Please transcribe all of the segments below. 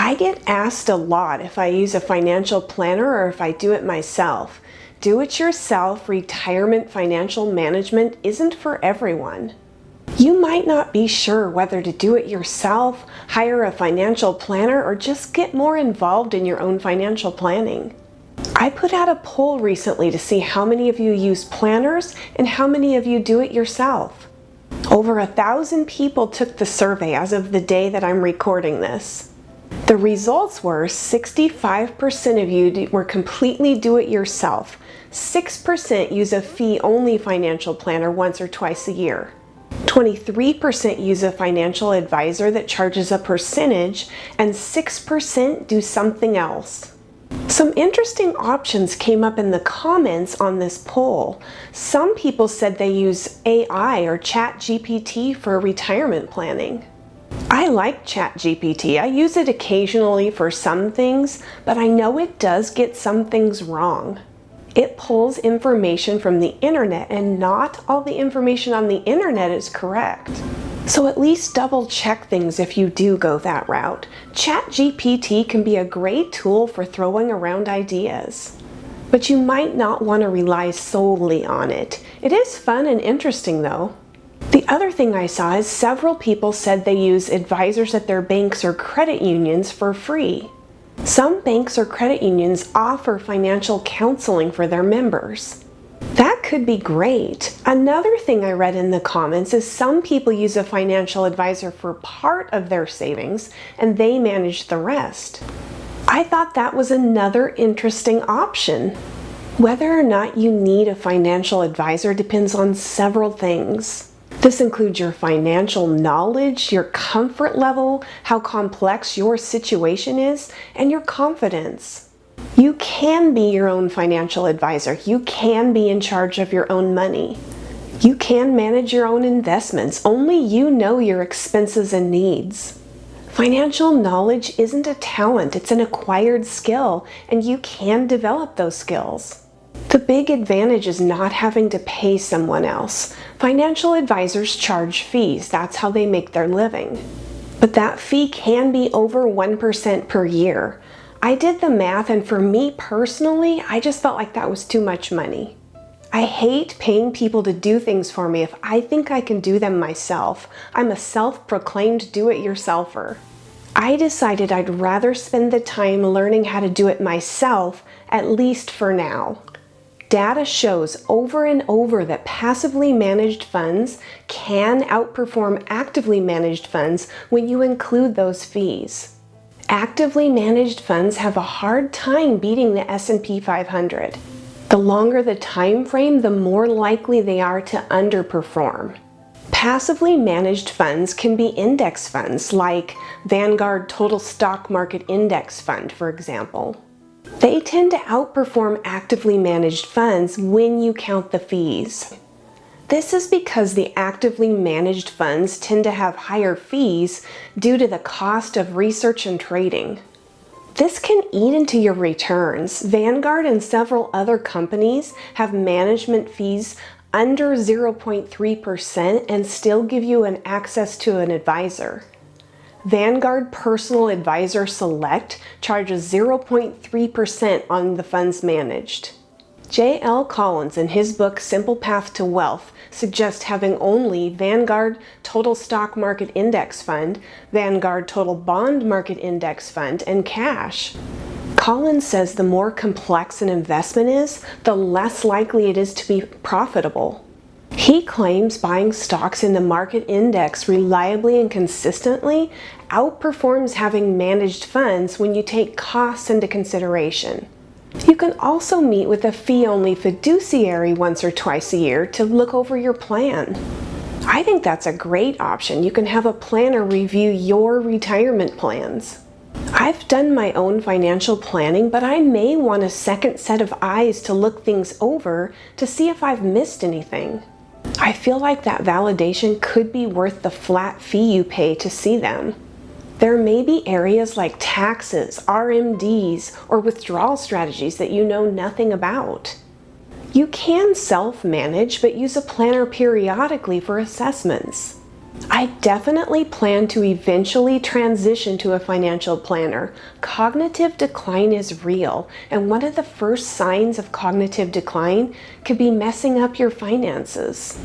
I get asked a lot if I use a financial planner or if I do it myself. Do-it-yourself retirement financial management isn't for everyone. You might not be sure whether to do it yourself, hire a financial planner, or just get more involved in your own financial planning. I put out a poll recently to see how many of you use planners and how many of you do it yourself. Over 1,000 people took the survey as of the day that I'm recording this. The results were 65% of you were completely do-it-yourself, 6% use a fee-only financial planner once or twice a year, 23% use a financial advisor that charges a percentage, and 6% do something else. Some interesting options came up in the comments on this poll. Some people said they use AI or ChatGPT for retirement planning. I like ChatGPT. I use it occasionally for some things, but I know it does get some things wrong. It pulls information from the internet, and not all the information on the internet is correct. So at least double check things if you do go that route. ChatGPT can be a great tool for throwing around ideas, but you might not want to rely solely on it. It is fun and interesting though. The other thing I saw is several people said they use advisors at their banks or credit unions for free. Some banks or credit unions offer financial counseling for their members. That could be great. Another thing I read in the comments is some people use a financial advisor for part of their savings and they manage the rest. I thought that was another interesting option. Whether or not you need a financial advisor depends on several things. This includes your financial knowledge, your comfort level, how complex your situation is, and your confidence. You can be your own financial advisor. You can be in charge of your own money. You can manage your own investments. Only you know your expenses and needs. Financial knowledge isn't a talent, it's an acquired skill, and you can develop those skills. The big advantage is not having to pay someone else. Financial advisors charge fees. That's how they make their living. But that fee can be over 1% per year. I did the math, and for me personally, I just felt like that was too much money. I hate paying people to do things for me if I think I can do them myself. I'm a self-proclaimed do-it-yourselfer. I decided I'd rather spend the time learning how to do it myself, at least for now. Data shows over and over that passively managed funds can outperform actively managed funds when you include those fees. Actively managed funds have a hard time beating the S&P 500. The longer the time frame, the more likely they are to underperform. Passively managed funds can be index funds like Vanguard Total Stock Market Index Fund, for example. They tend to outperform actively managed funds when you count the fees. This is because the actively managed funds tend to have higher fees due to the cost of research and trading. This can eat into your returns. Vanguard and several other companies have management fees under 0.3% and still give you access to an advisor. Vanguard Personal Advisor Select charges 0.3% on the funds managed. J.L. Collins, in his book Simple Path to Wealth, suggests having only Vanguard Total Stock Market Index Fund, Vanguard Total Bond Market Index Fund, and cash. Collins says the more complex an investment is, the less likely it is to be profitable. He claims buying stocks in the market index reliably and consistently outperforms having managed funds when you take costs into consideration. You can also meet with a fee-only fiduciary once or twice a year to look over your plan. I think that's a great option. You can have a planner review your retirement plans. I've done my own financial planning, but I may want a second set of eyes to look things over to see if I've missed anything. I feel like that validation could be worth the flat fee you pay to see them. There may be areas like taxes, RMDs, or withdrawal strategies that you know nothing about. You can self-manage, but use a planner periodically for assessments. I definitely plan to eventually transition to a financial planner. Cognitive decline is real, and one of the first signs of cognitive decline could be messing up your finances.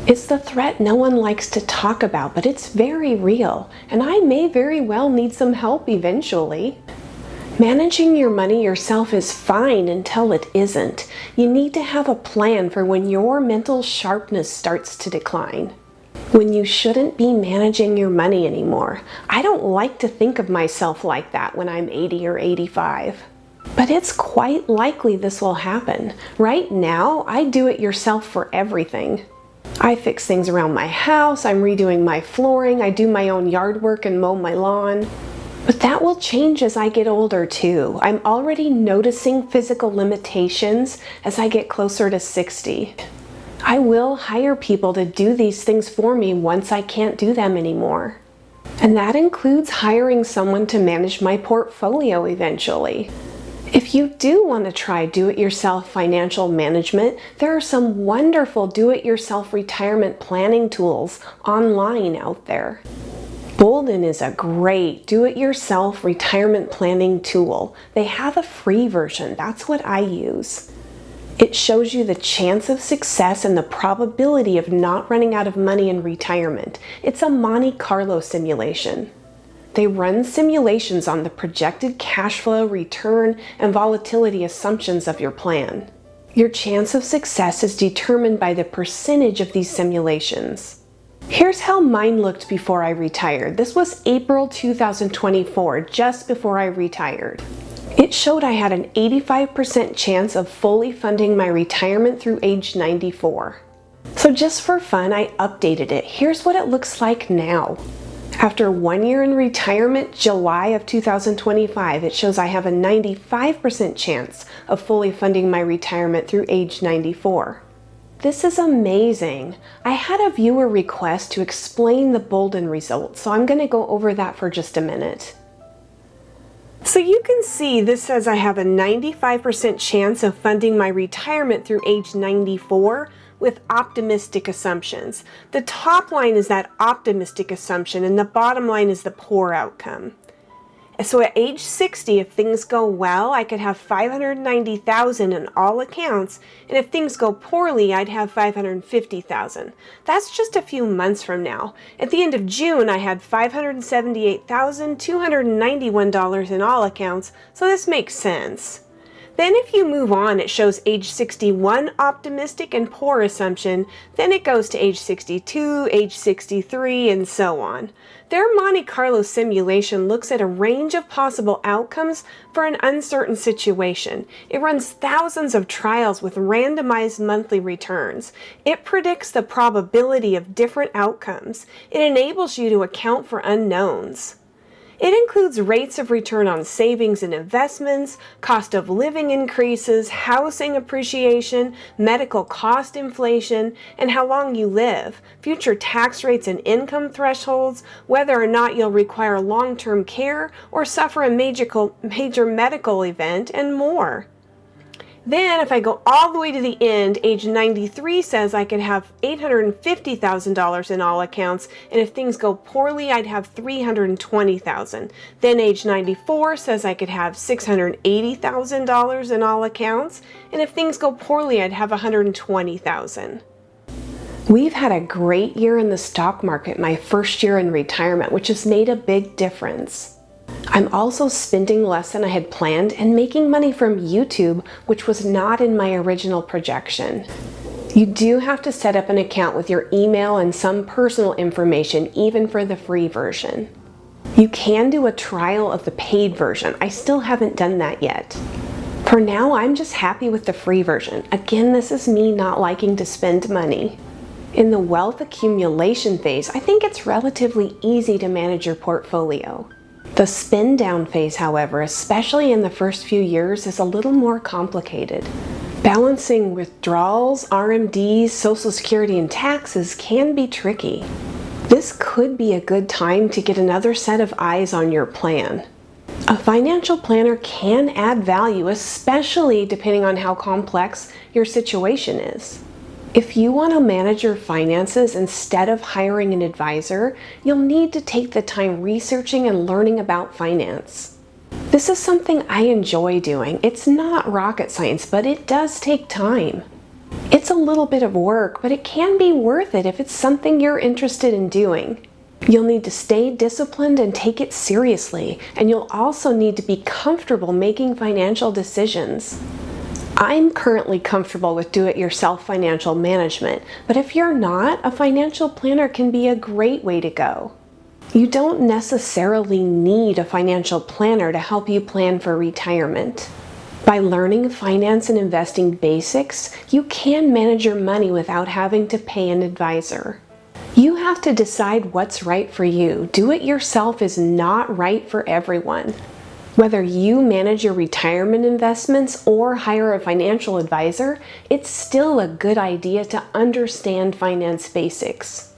It's the threat no one likes to talk about, but it's very real, and I may very well need some help eventually. Managing your money yourself is fine until it isn't. You need to have a plan for when your mental sharpness starts to decline. When you shouldn't be managing your money anymore. I don't like to think of myself like that when I'm 80 or 85. But it's quite likely this will happen. Right now, I do it yourself for everything. I fix things around my house, I'm redoing my flooring, I do my own yard work and mow my lawn. But that will change as I get older too. I'm already noticing physical limitations as I get closer to 60. I will hire people to do these things for me once I can't do them anymore. And that includes hiring someone to manage my portfolio eventually. If you do want to try do-it-yourself financial management, there are some wonderful do-it-yourself retirement planning tools online out there. Boldin is a great do-it-yourself retirement planning tool. They have a free version. That's what I use. It shows you the chance of success and the probability of not running out of money in retirement. It's a Monte Carlo simulation. They run simulations on the projected cash flow, return, and volatility assumptions of your plan. Your chance of success is determined by the percentage of these simulations. Here's how mine looked before I retired. This was April 2024, just before I retired. It showed I had an 85% chance of fully funding my retirement through age 94. So just for fun, I updated it. Here's what it looks like now. After 1 year in retirement, July of 2025, it shows I have a 95% chance of fully funding my retirement through age 94. This is amazing. I had a viewer request to explain the Boldin results, so I'm going to go over that for just a minute. So you can see this says I have a 95% chance of funding my retirement through age 94 with optimistic assumptions. The top line is that optimistic assumption and the bottom line is the poor outcome. So at age 60, if things go well, I could have $590,000 in all accounts, and if things go poorly, I'd have $550,000. That's just a few months from now. At the end of June, I had $578,291 in all accounts, so this makes sense. Then if you move on, it shows age 61 optimistic and poor assumption, then it goes to age 62, age 63, and so on. Their Monte Carlo simulation looks at a range of possible outcomes for an uncertain situation. It runs thousands of trials with randomized monthly returns. It predicts the probability of different outcomes. It enables you to account for unknowns. It includes rates of return on savings and investments, cost of living increases, housing appreciation, medical cost inflation, and how long you live, future tax rates and income thresholds, whether or not you'll require long-term care or suffer a major medical event, and more. Then, if I go all the way to the end, age 93 says I could have $850,000 in all accounts, and if things go poorly, I'd have $320,000. Then age 94 says I could have $680,000 in all accounts, and if things go poorly, I'd have $120,000. We've had a great year in the stock market, my first year in retirement, which has made a big difference. I'm also spending less than I had planned and making money from YouTube, which was not in my original projection. You do have to set up an account with your email and some personal information, even for the free version. You can do a trial of the paid version. I still haven't done that yet. For now, I'm just happy with the free version. Again, this is me not liking to spend money. In the wealth accumulation phase, I think it's relatively easy to manage your portfolio. The spin down phase, however, especially in the first few years, is a little more complicated. Balancing withdrawals, RMDs, Social Security, and taxes can be tricky. This could be a good time to get another set of eyes on your plan. A financial planner can add value, especially depending on how complex your situation is. If you want to manage your finances instead of hiring an advisor, you'll need to take the time researching and learning about finance. This is something I enjoy doing. It's not rocket science, but it does take time. It's a little bit of work, but it can be worth it if it's something you're interested in doing. You'll need to stay disciplined and take it seriously, and you'll also need to be comfortable making financial decisions. I'm currently comfortable with do-it-yourself financial management, but if you're not, a financial planner can be a great way to go. You don't necessarily need a financial planner to help you plan for retirement. By learning finance and investing basics, you can manage your money without having to pay an advisor. You have to decide what's right for you. Do-it-yourself is not right for everyone. Whether you manage your retirement investments or hire a financial advisor, it's still a good idea to understand finance basics.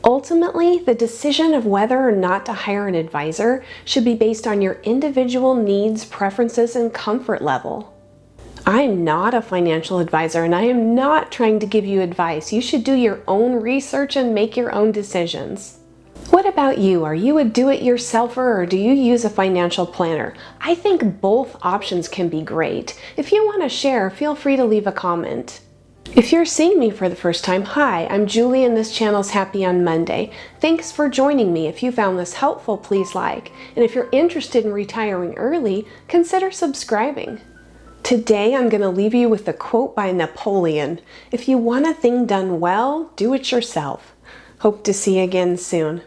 Ultimately, the decision of whether or not to hire an advisor should be based on your individual needs, preferences, and comfort level. I'm not a financial advisor, and I am not trying to give you advice. You should do your own research and make your own decisions. What about you? Are you a do-it-yourselfer or do you use a financial planner? I think both options can be great. If you want to share, feel free to leave a comment. If you're seeing me for the first time, hi, I'm Julie and this channel's Happy on Monday. Thanks for joining me. If you found this helpful, please like. And if you're interested in retiring early, consider subscribing. Today I'm going to leave you with a quote by Napoleon. If you want a thing done well, do it yourself. Hope to see you again soon.